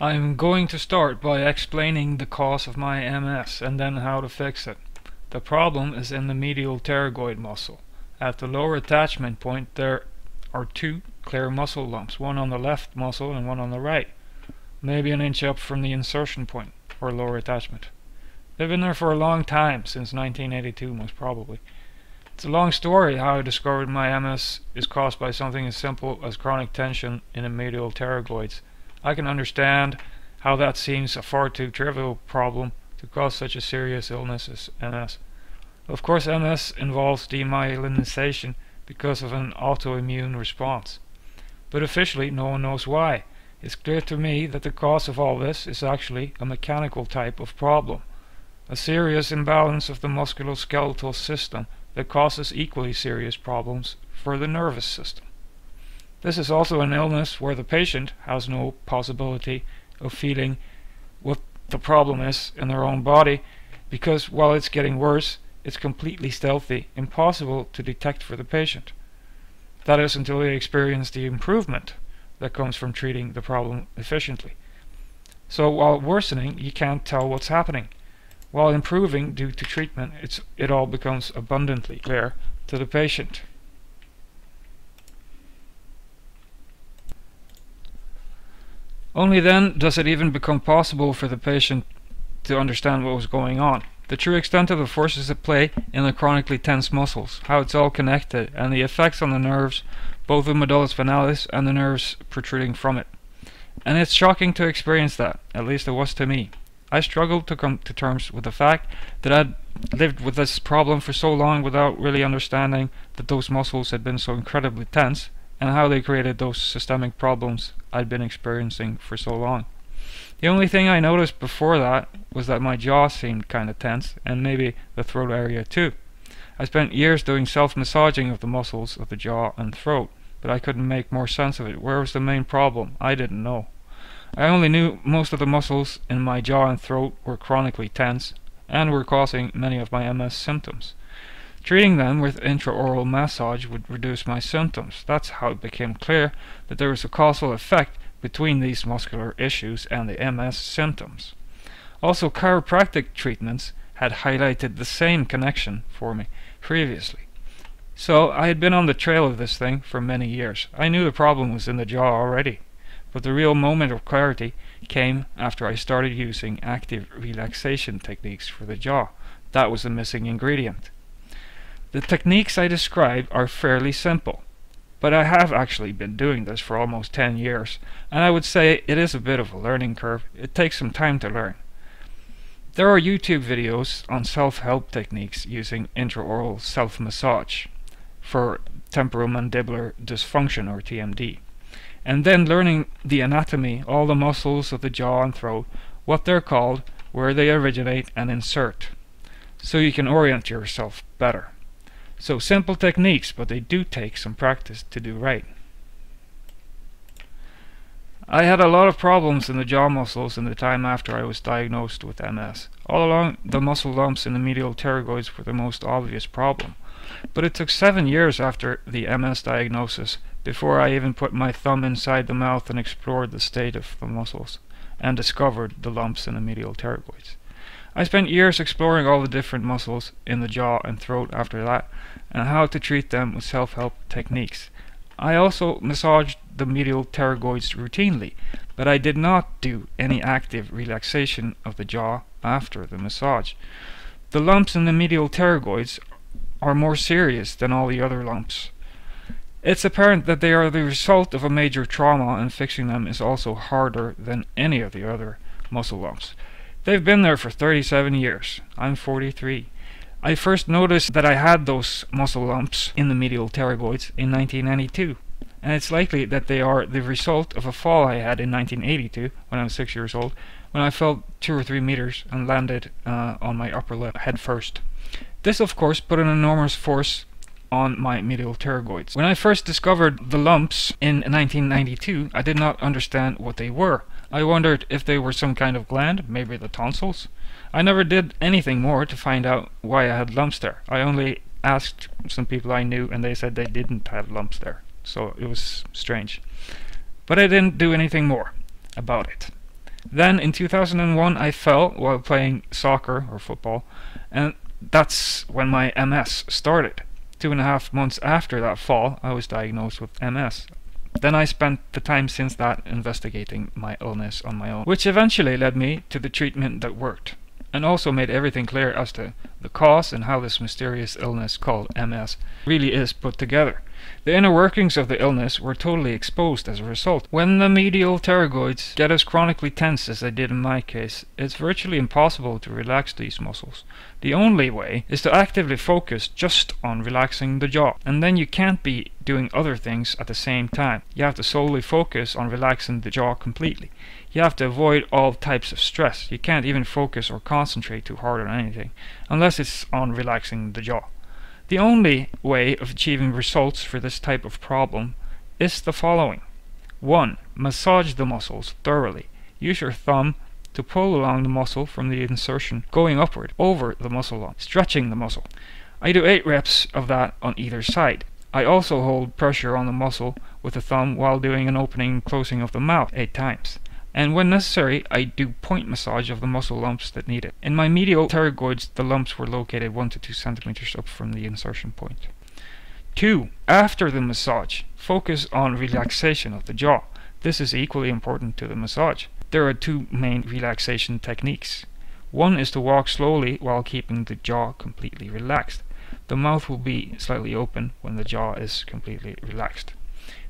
I'm going to start by explaining the cause of my MS and then how to fix it. The problem is in the medial pterygoid muscle. At the lower attachment point there are two clear muscle lumps, one on the left muscle and one on the right, maybe an inch up from the insertion point or lower attachment. They've been there for a long time, since 1982 most probably. It's a long story how I discovered my MS is caused by something as simple as chronic tension in the medial pterygoids. I can understand how that seems a far too trivial problem to cause such a serious illness as MS. Of course, MS involves demyelinization because of an autoimmune response. But officially, no one knows why. It's clear to me that the cause of all this is actually a mechanical type of problem, a serious imbalance of the musculoskeletal system that causes equally serious problems for the nervous system. This is also an illness where the patient has no possibility of feeling what the problem is in their own body, because while it's getting worse, it's completely stealthy, impossible to detect for the patient. That is, until they experience the improvement that comes from treating the problem efficiently. So while worsening, you can't tell what's happening. While improving due to treatment, it all becomes abundantly clear to the patient. Only then does it even become possible for the patient to understand what was going on, the true extent of the forces at play in the chronically tense muscles, how it's all connected, and the effects on the nerves, both the medulla spinalis and the nerves protruding from it. And it's shocking to experience that, at least it was to me. I struggled to come to terms with the fact that I'd lived with this problem for so long without really understanding that those muscles had been so incredibly tense, and how they created those systemic problems I'd been experiencing for so long. The only thing I noticed before that was that my jaw seemed kind of tense, and maybe the throat area too. I spent years doing self-massaging of the muscles of the jaw and throat, but I couldn't make more sense of it. Where was the main problem? I didn't know. I only knew most of the muscles in my jaw and throat were chronically tense, and were causing many of my MS symptoms. Treating them with intraoral massage would reduce my symptoms. That's how it became clear that there was a causal effect between these muscular issues and the MS symptoms. Also, chiropractic treatments had highlighted the same connection for me previously. So I had been on the trail of this thing for many years. I knew the problem was in the jaw already, but the real moment of clarity came after I started using active relaxation techniques for the jaw. That was the missing ingredient. The techniques I describe are fairly simple, but I have actually been doing this for almost 10 years, and I would say it is a bit of a learning curve. It takes some time to learn. There are YouTube videos on self-help techniques using intraoral self-massage for temporo-mandibular dysfunction, or TMD, and then learning the anatomy, all the muscles of the jaw and throat, what they're called, where they originate and insert, so you can orient yourself better. So simple techniques, but they do take some practice to do right. I had a lot of problems in the jaw muscles in the time after I was diagnosed with MS. All along, the muscle lumps in the medial pterygoids were the most obvious problem. But it took 7 years after the MS diagnosis before I even put my thumb inside the mouth and explored the state of the muscles and discovered the lumps in the medial pterygoids. I spent years exploring all the different muscles in the jaw and throat after that, and how to treat them with self-help techniques. I also massaged the medial pterygoids routinely, but I did not do any active relaxation of the jaw after the massage. The lumps in the medial pterygoids are more serious than all the other lumps. It's apparent that they are the result of a major trauma, and fixing them is also harder than any of the other muscle lumps. They've been there for 37 years. I'm 43. I first noticed that I had those muscle lumps in the medial pterygoids in 1992, and it's likely that they are the result of a fall I had in 1982 when I was 6 years old, when I fell 2 or 3 meters and landed on my upper lip head first. This, of course, put an enormous force on my medial pterygoids. When I first discovered the lumps in 1992, I did not understand what they were. I wondered if they were some kind of gland, maybe the tonsils. I never did anything more to find out why I had lumps there. I only asked some people I knew, and they said they didn't have lumps there. So it was strange. But I didn't do anything more about it. Then in 2001 I fell while playing soccer or football, and that's when my MS started. 2.5 months after that fall, I was diagnosed with MS. Then I spent the time since that investigating my illness on my own, which eventually led me to the treatment that worked, and also made everything clear as to the cause and how this mysterious illness called MS really is put together. The inner workings of the illness were totally exposed as a result. When the medial pterygoids get as chronically tense as they did in my case, it's virtually impossible to relax these muscles. The only way is to actively focus just on relaxing the jaw, and then you can't be doing other things at the same time. You have to solely focus on relaxing the jaw completely. You have to avoid all types of stress. You can't even focus or concentrate too hard on anything, unless it's on relaxing the jaw. The only way of achieving results for this type of problem is the following. 1. Massage the muscles thoroughly. Use your thumb to pull along the muscle from the insertion going upward over the muscle line, stretching the muscle. I do 8 reps of that on either side. I also hold pressure on the muscle with the thumb while doing an opening and closing of the mouth 8 times. And when necessary, I do point massage of the muscle lumps that need it. In my medial pterygoids, the lumps were located 1 to 2 centimeters up from the insertion point. 2. After the massage, focus on relaxation of the jaw. This is equally important to the massage. There are 2 main relaxation techniques. One is to walk slowly while keeping the jaw completely relaxed. The mouth will be slightly open when the jaw is completely relaxed.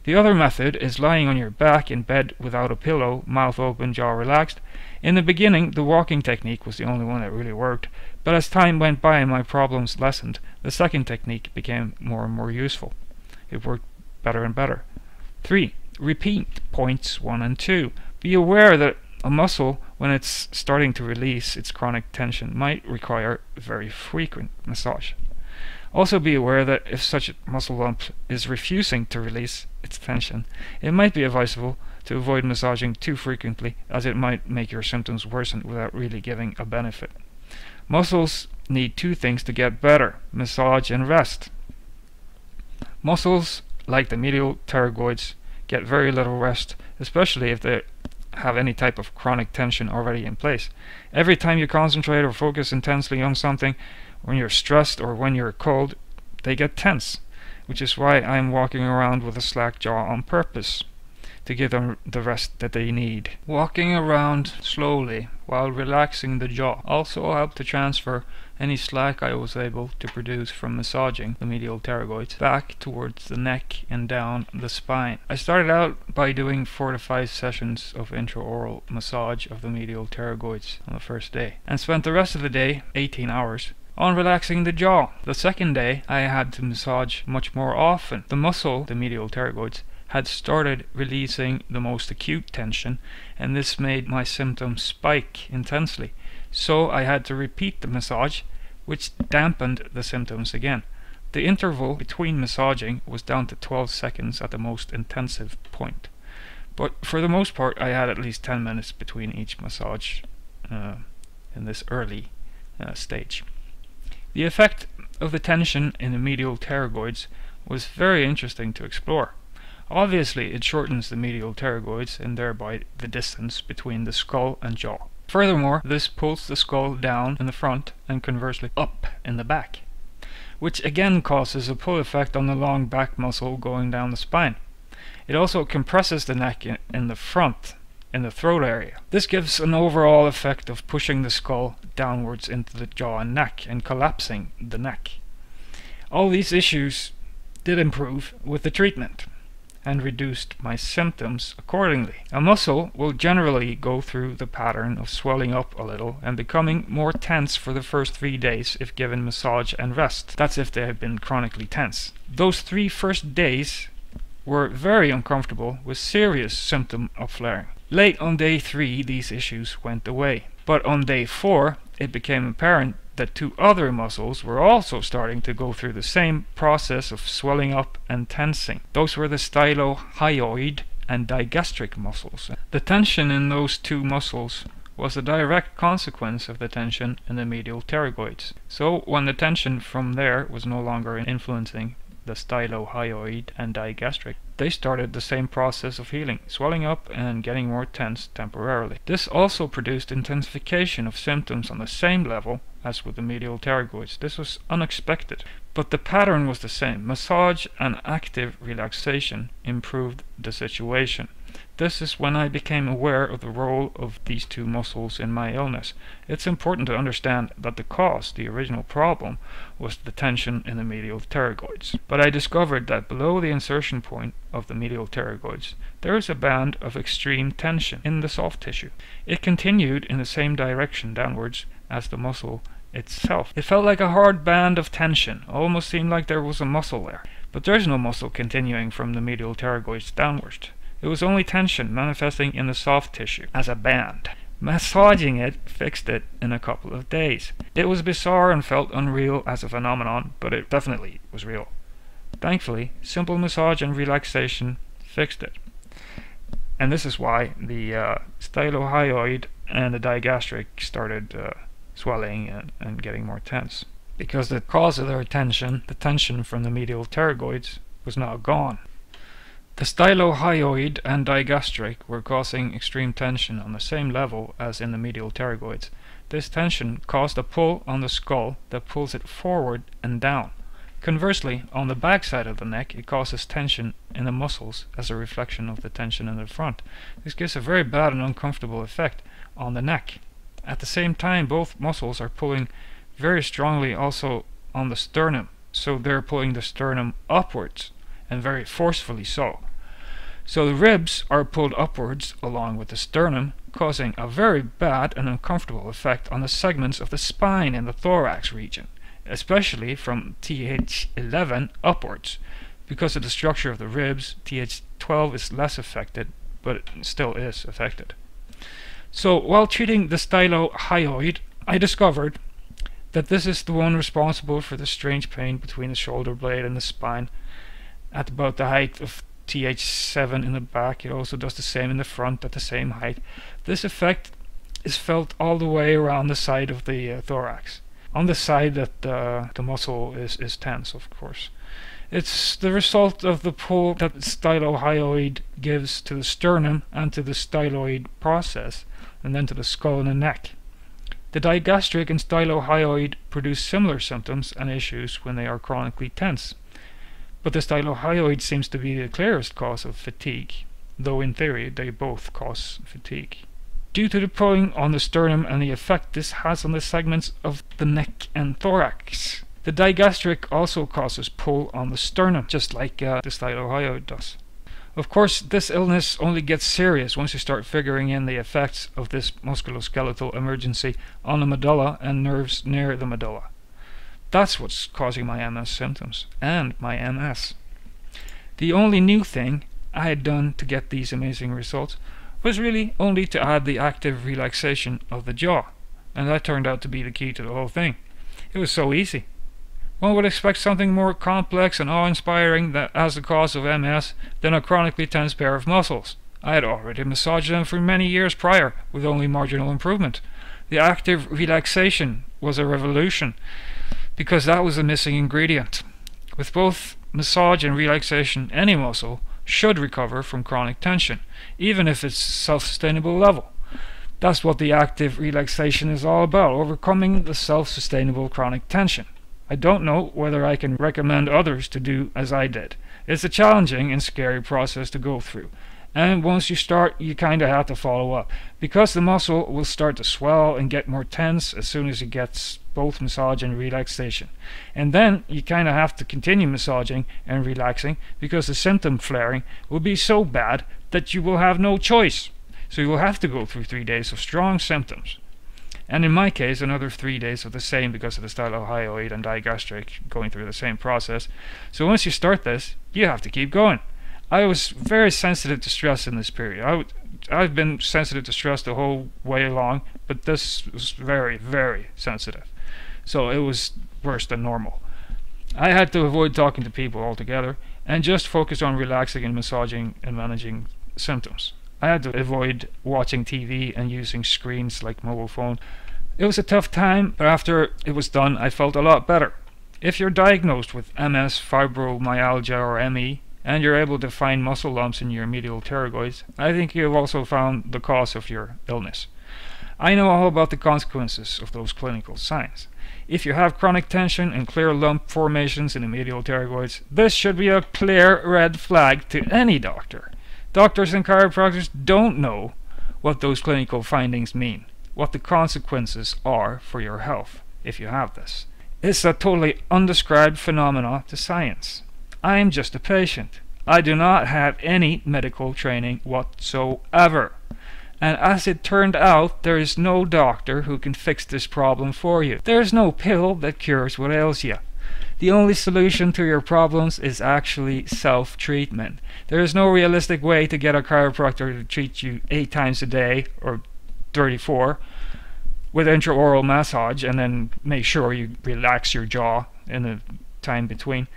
The other method is lying on your back in bed without a pillow, mouth open, jaw relaxed. In the beginning, the walking technique was the only one that really worked, but as time went by and my problems lessened, the second technique became more and more useful. It worked better and better. 3. Repeat points 1 and 2. Be aware that a muscle, when it's starting to release its chronic tension, might require very frequent massage. Also be aware that if such a muscle lump is refusing to release its tension, it might be advisable to avoid massaging too frequently, as it might make your symptoms worsen without really giving a benefit. Muscles need 2 things to get better: massage and rest. Muscles, like the medial pterygoids, get very little rest, especially if they have any type of chronic tension already in place. Every time you concentrate or focus intensely on something, when you're stressed or when you're cold, they get tense, which is why I'm walking around with a slack jaw on purpose, to give them the rest that they need. Walking around slowly while relaxing the jaw also helped to transfer any slack I was able to produce from massaging the medial pterygoids back towards the neck and down the spine. I started out by doing 4 to 5 sessions of intraoral massage of the medial pterygoids on the first day, and spent the rest of the day, 18 hours, on relaxing the jaw. The second day I had to massage much more often. The muscle, the medial pterygoids, had started releasing the most acute tension, and this made my symptoms spike intensely. So I had to repeat the massage, which dampened the symptoms again. The interval between massaging was down to 12 seconds at the most intensive point. But for the most part I had at least 10 minutes between each massage in this early stage. The effect of the tension in the medial pterygoids was very interesting to explore. Obviously, it shortens the medial pterygoids and thereby the distance between the skull and jaw. Furthermore, this pulls the skull down in the front and conversely up in the back, which again causes a pull effect on the long back muscle going down the spine. It also compresses the neck in the front, in the throat area. This gives an overall effect of pushing the skull downwards into the jaw and neck and collapsing the neck. All these issues did improve with the treatment and reduced my symptoms accordingly. A muscle will generally go through the pattern of swelling up a little and becoming more tense for the first 3 days if given massage and rest. That's if they have been chronically tense. Those 3 first days were very uncomfortable with serious symptom of flaring. Late on day 3 these issues went away, but on day 4 it became apparent that 2 other muscles were also starting to go through the same process of swelling up and tensing. Those were the stylohyoid and digastric muscles. The tension in those 2 muscles was a direct consequence of the tension in the medial pterygoids. So when the tension from there was no longer influencing the stylohyoid and digastric, they started the same process of healing, swelling up and getting more tense temporarily. This also produced intensification of symptoms on the same level as with the medial pterygoids. This was unexpected, but the pattern was the same. Massage and active relaxation improved the situation. This is when I became aware of the role of these two muscles in my illness. It's important to understand that the cause, the original problem, was the tension in the medial pterygoids. But I discovered that below the insertion point of the medial pterygoids, there is a band of extreme tension in the soft tissue. It continued in the same direction downwards as the muscle itself. It felt like a hard band of tension, almost seemed like there was a muscle there. But there's no muscle continuing from the medial pterygoids downwards. It was only tension manifesting in the soft tissue as a band. Massaging it fixed it in a couple of days. It was bizarre and felt unreal as a phenomenon, but it definitely was real. Thankfully, simple massage and relaxation fixed it. And this is why the stylohyoid and the digastric started swelling and getting more tense. Because the cause of their tension, the tension from the medial pterygoids, was now gone. The stylohyoid and digastric were causing extreme tension on the same level as in the medial pterygoids. This tension caused a pull on the skull that pulls it forward and down. Conversely, on the back side of the neck, it causes tension in the muscles as a reflection of the tension in the front. This gives a very bad and uncomfortable effect on the neck. At the same time, both muscles are pulling very strongly also on the sternum, so they're pulling the sternum upwards, and very forcefully so. So the ribs are pulled upwards along with the sternum, causing a very bad and uncomfortable effect on the segments of the spine in the thorax region, especially from TH11 upwards. Because of the structure of the ribs, TH12 is less affected, but it still is affected. So while treating the stylohyoid, I discovered that this is the one responsible for the strange pain between the shoulder blade and the spine at about the height of TH7 in the back. It also does the same in the front at the same height. This effect is felt all the way around the side of the thorax, on the side that the muscle is tense, of course. It's the result of the pull that the stylohyoid gives to the sternum and to the styloid process, and then to the skull and the neck. The digastric and stylohyoid produce similar symptoms and issues when they are chronically tense. But the stylohyoid seems to be the clearest cause of fatigue, though in theory they both cause fatigue. Due to the pulling on the sternum and the effect this has on the segments of the neck and thorax, the digastric also causes pull on the sternum, just like the stylohyoid does. Of course, this illness only gets serious once you start figuring in the effects of this musculoskeletal emergency on the medulla and nerves near the medulla. That's what's causing my MS symptoms, and my MS. The only new thing I had done to get these amazing results was really only to add the active relaxation of the jaw, and that turned out to be the key to the whole thing. It was so easy. One would expect something more complex and awe-inspiring as the cause of MS than a chronically tense pair of muscles. I had already massaged them for many years prior, with only marginal improvement. The active relaxation was a revolution, because that was the missing ingredient. With both massage and relaxation, any muscle should recover from chronic tension, even if it's self-sustainable level. That's what the active relaxation is all about, overcoming the self-sustainable chronic tension. I don't know whether I can recommend others to do as I did. It's a challenging and scary process to go through. And once you start, you kind of have to follow up, because the muscle will start to swell and get more tense as soon as it gets both massage and relaxation. And then you kind of have to continue massaging and relaxing, because the symptom flaring will be so bad that you will have no choice. So you will have to go through 3 days of strong symptoms. And in my case, another 3 days of the same, because of the stylohyoid and digastric going through the same process. So once you start this, you have to keep going. I was very sensitive to stress in this period. I've been sensitive to stress the whole way along, but this was very, very sensitive. So it was worse than normal. I had to avoid talking to people altogether and just focus on relaxing and massaging and managing symptoms. I had to avoid watching TV and using screens like mobile phone. It was a tough time, but after it was done, I felt a lot better. If you're diagnosed with MS, fibromyalgia, or ME, and you're able to find muscle lumps in your medial pterygoids, I think you've also found the cause of your illness. I know all about the consequences of those clinical signs. If you have chronic tension and clear lump formations in the medial pterygoids, this should be a clear red flag to any doctor. Doctors and chiropractors don't know what those clinical findings mean, what the consequences are for your health if you have this. It's a totally undescribed phenomena to science. I am just a patient. I do not have any medical training whatsoever. And as it turned out, there is no doctor who can fix this problem for you. There is no pill that cures what ails you. The only solution to your problems is actually self-treatment. There is no realistic way to get a chiropractor to treat you 8 times a day, or 34, with intraoral massage, and then make sure you relax your jaw in the time between.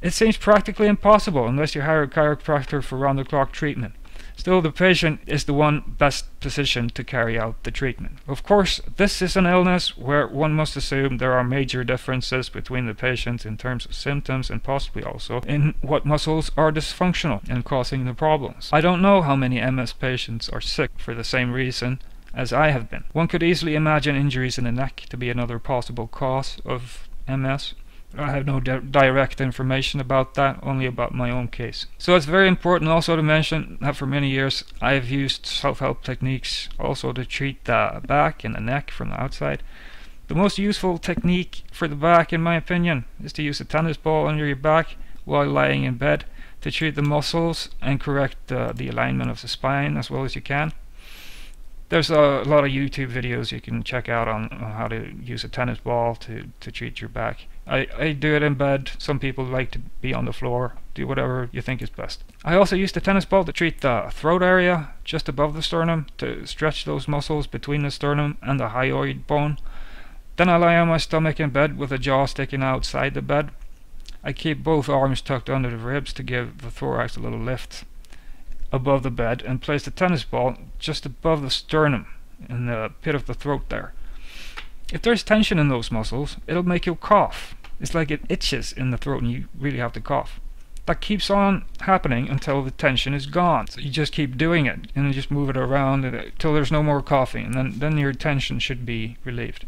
It seems practically impossible unless you hire a chiropractor for round-the-clock treatment. Still, the patient is the one best positioned to carry out the treatment. Of course, this is an illness where one must assume there are major differences between the patients in terms of symptoms and possibly also in what muscles are dysfunctional and causing the problems. I don't know how many MS patients are sick for the same reason as I have been. One could easily imagine injuries in the neck to be another possible cause of MS. I have no direct information about that, only about my own case. So it's very important also to mention that for many years I have used self-help techniques also to treat the back and the neck from the outside. The most useful technique for the back, in my opinion, is to use a tennis ball under your back while lying in bed to treat the muscles and correct the alignment of the spine as well as you can. There's a lot of YouTube videos you can check out on how to use a tennis ball to treat your back. I do it in bed. Some people like to be on the floor. Do whatever you think is best. I also use the tennis ball to treat the throat area just above the sternum, to stretch those muscles between the sternum and the hyoid bone. Then I lie on my stomach in bed with the jaw sticking outside the bed. I keep both arms tucked under the ribs to give the thorax a little lift above the bed, and place the tennis ball just above the sternum in the pit of the throat there. If there's tension in those muscles, it'll make you cough. It's like it itches in the throat and you really have to cough. That keeps on happening until the tension is gone. So you just keep doing it and then just move it around until there's no more coughing, and then your tension should be relieved.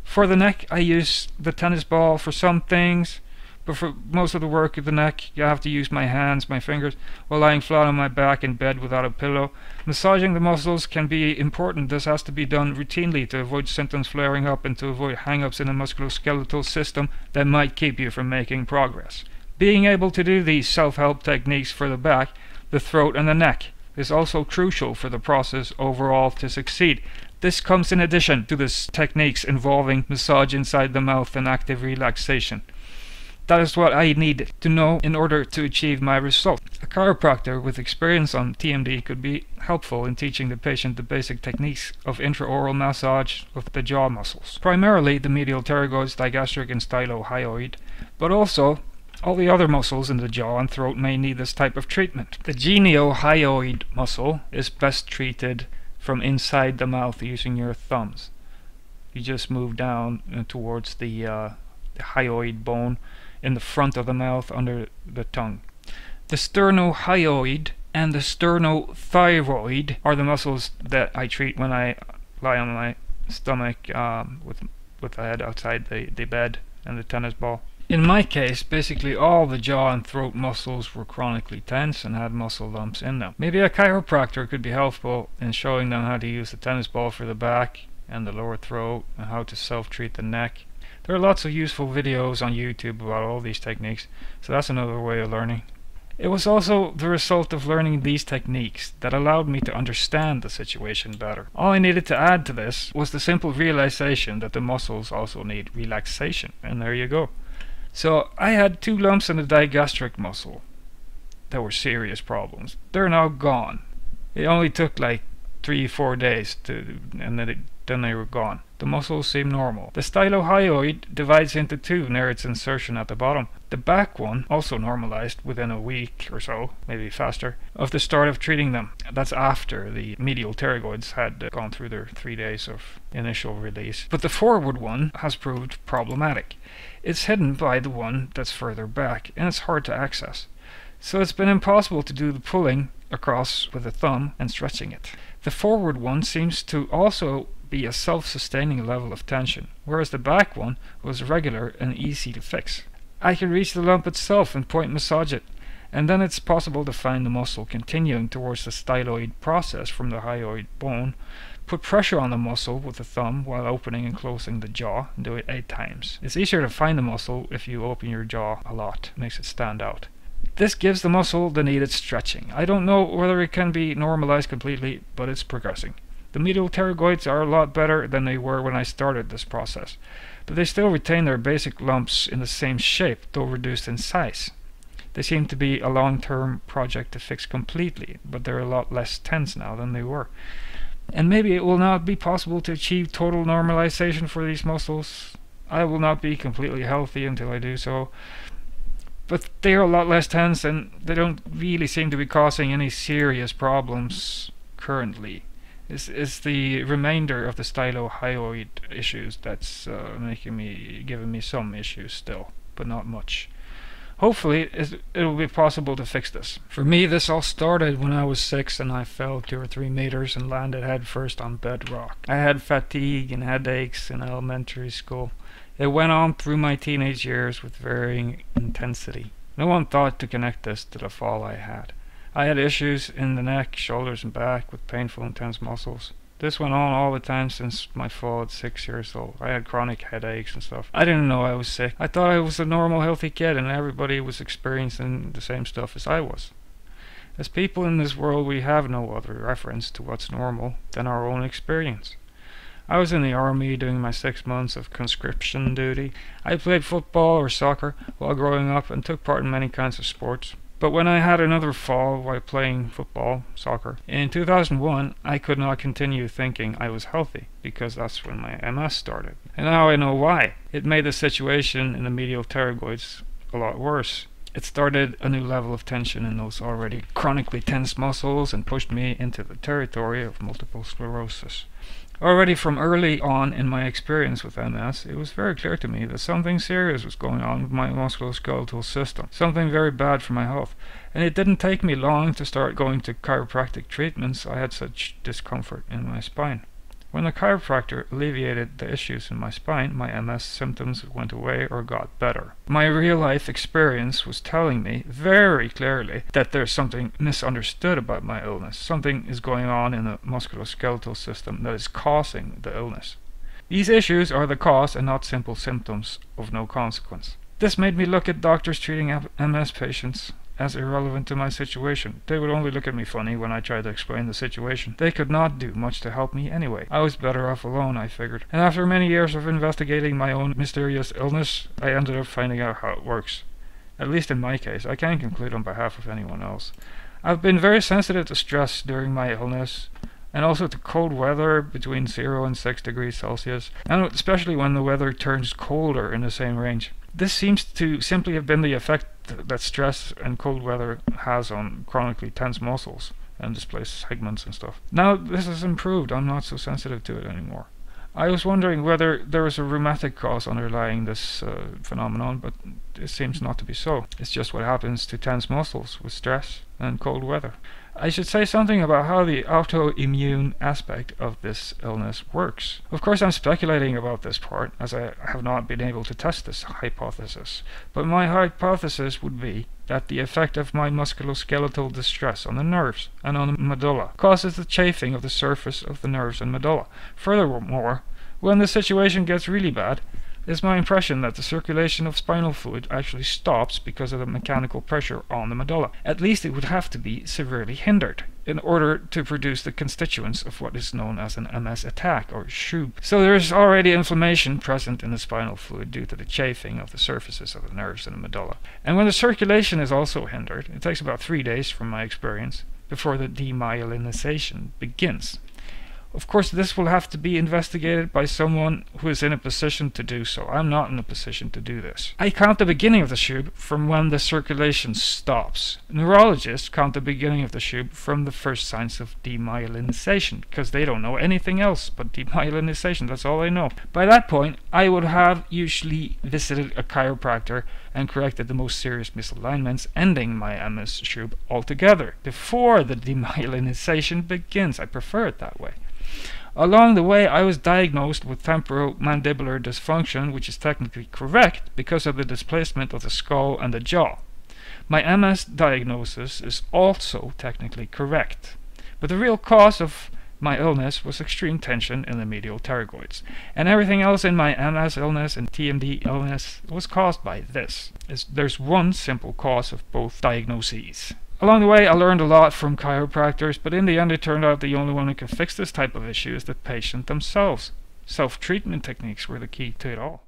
For the neck, I use the tennis ball for some things, but for most of the work of the neck, you have to use my hands, my fingers, while lying flat on my back in bed without a pillow. Massaging the muscles can be important. This has to be done routinely to avoid symptoms flaring up and to avoid hang-ups in the musculoskeletal system that might keep you from making progress. Being able to do these self-help techniques for the back, the throat, and the neck is also crucial for the process overall to succeed. This comes in addition to the techniques involving massage inside the mouth and active relaxation. That is what I needed to know in order to achieve my result. A chiropractor with experience on TMD could be helpful in teaching the patient the basic techniques of intraoral massage of the jaw muscles, primarily the medial pterygoids, digastric and stylohyoid, but also all the other muscles in the jaw and throat may need this type of treatment. The geniohyoid muscle is best treated from inside the mouth using your thumbs. You just move down towards the hyoid bone in the front of the mouth under the tongue. The sternohyoid and the sternothyroid are the muscles that I treat when I lie on my stomach with the head outside the bed and the tennis ball. In my case, basically all the jaw and throat muscles were chronically tense and had muscle lumps in them. Maybe a chiropractor could be helpful in showing them how to use the tennis ball for the back and the lower throat, and how to self-treat the neck. There are lots of useful videos on YouTube about all these techniques, so that's another way of learning. It was also the result of learning these techniques that allowed me to understand the situation better. All I needed to add to this was the simple realization that the muscles also need relaxation, and there you go. So I had 2 lumps in the digastric muscle that were serious problems. They're now gone. It only took like 3-4 days, and then they were gone. The muscles seem normal. The stylohyoid divides into two near its insertion at the bottom. The back one also normalized within a week or so, maybe faster, of the start of treating them. That's after the medial pterygoids had gone through their 3 days of initial release. But the forward one has proved problematic. It's hidden by the one that's further back, and it's hard to access. So it's been impossible to do the pulling across with the thumb and stretching it. The forward one seems to also be a self-sustaining level of tension, whereas the back one was regular and easy to fix. I can reach the lump itself and point massage it, and then it's possible to find the muscle continuing towards the styloid process from the hyoid bone. Put pressure on the muscle with the thumb while opening and closing the jaw, and do it 8 times. It's easier to find the muscle if you open your jaw a lot. It makes it stand out. This gives the muscle the needed stretching. I don't know whether it can be normalized completely, but it's progressing. The medial pterygoids are a lot better than they were when I started this process, but they still retain their basic lumps in the same shape, though reduced in size. They seem to be a long-term project to fix completely, but they're a lot less tense now than they were. And maybe it will not be possible to achieve total normalization for these muscles. I will not be completely healthy until I do so. But they are a lot less tense, and they don't really seem to be causing any serious problems currently. It's the remainder of the stylohyoid issues that's giving me some issues still, but not much. Hopefully it will be possible to fix this. For me, this all started when I was 6 and I fell 2 or 3 meters and landed head first on bedrock. I had fatigue and headaches in elementary school. It went on through my teenage years with varying intensity. No one thought to connect this to the fall I had. I had issues in the neck, shoulders, and back with painful, intense muscles. This went on all the time since my fall at 6 years old. I had chronic headaches and stuff. I didn't know I was sick. I thought I was a normal, healthy kid, and everybody was experiencing the same stuff as I was. As people in this world, we have no other reference to what's normal than our own experience. I was in the army doing my 6 months of conscription duty. I played football or soccer while growing up and took part in many kinds of sports. But when I had another fall while playing football, soccer, in 2001, I could not continue thinking I was healthy, because that's when my MS started. And now I know why. It made the situation in the medial pterygoids a lot worse. It started a new level of tension in those already chronically tense muscles and pushed me into the territory of multiple sclerosis. Already from early on in my experience with MS, it was very clear to me that something serious was going on with my musculoskeletal system, something very bad for my health. And it didn't take me long to start going to chiropractic treatments. I had such discomfort in my spine. When the chiropractor alleviated the issues in my spine, my MS symptoms went away or got better. My real-life experience was telling me very clearly that there's something misunderstood about my illness. Something is going on in the musculoskeletal system that is causing the illness. These issues are the cause and not simple symptoms of no consequence. This made me look at doctors treating MS patients as irrelevant to my situation. They would only look at me funny when I tried to explain the situation. They could not do much to help me anyway. I was better off alone, I figured. And after many years of investigating my own mysterious illness, I ended up finding out how it works. At least in my case. I can't conclude on behalf of anyone else. I've been very sensitive to stress during my illness, and also to cold weather between 0 and 6 degrees Celsius, and especially when the weather turns colder in the same range. This seems to simply have been the effect that stress and cold weather has on chronically tense muscles and displaced segments and stuff. Now this has improved. I'm not so sensitive to it anymore. I was wondering whether there was a rheumatic cause underlying this phenomenon, but it seems not to be so. It's just what happens to tense muscles with stress and cold weather. I should say something about how the autoimmune aspect of this illness works. Of course, I'm speculating about this part, as I have not been able to test this hypothesis, but my hypothesis would be that the effect of my musculoskeletal distress on the nerves and on the medulla causes the chafing of the surface of the nerves and medulla. Furthermore, when the situation gets really bad, it's my impression that the circulation of spinal fluid actually stops because of the mechanical pressure on the medulla. At least it would have to be severely hindered in order to produce the constituents of what is known as an MS attack, or SHUB. So there is already inflammation present in the spinal fluid due to the chafing of the surfaces of the nerves and the medulla. And when the circulation is also hindered, it takes about 3 days from my experience before the demyelinization begins. Of course, this will have to be investigated by someone who is in a position to do so. I'm not in a position to do this. I count the beginning of the tube from when the circulation stops. Neurologists count the beginning of the tube from the first signs of demyelinization, because they don't know anything else but demyelinization. That's all they know. By that point, I would have usually visited a chiropractor and corrected the most serious misalignments, ending my MS tube altogether before the demyelinization begins. I prefer it that way. Along the way, I was diagnosed with temporo-mandibular dysfunction, which is technically correct because of the displacement of the skull and the jaw. My MS diagnosis is also technically correct, but the real cause of my illness was extreme tension in the medial pterygoids, and everything else in my MS illness and TMD illness was caused by this. There's one simple cause of both diagnoses. Along the way, I learned a lot from chiropractors, but in the end it turned out the only one who can fix this type of issue is the patient themselves. Self-treatment techniques were the key to it all.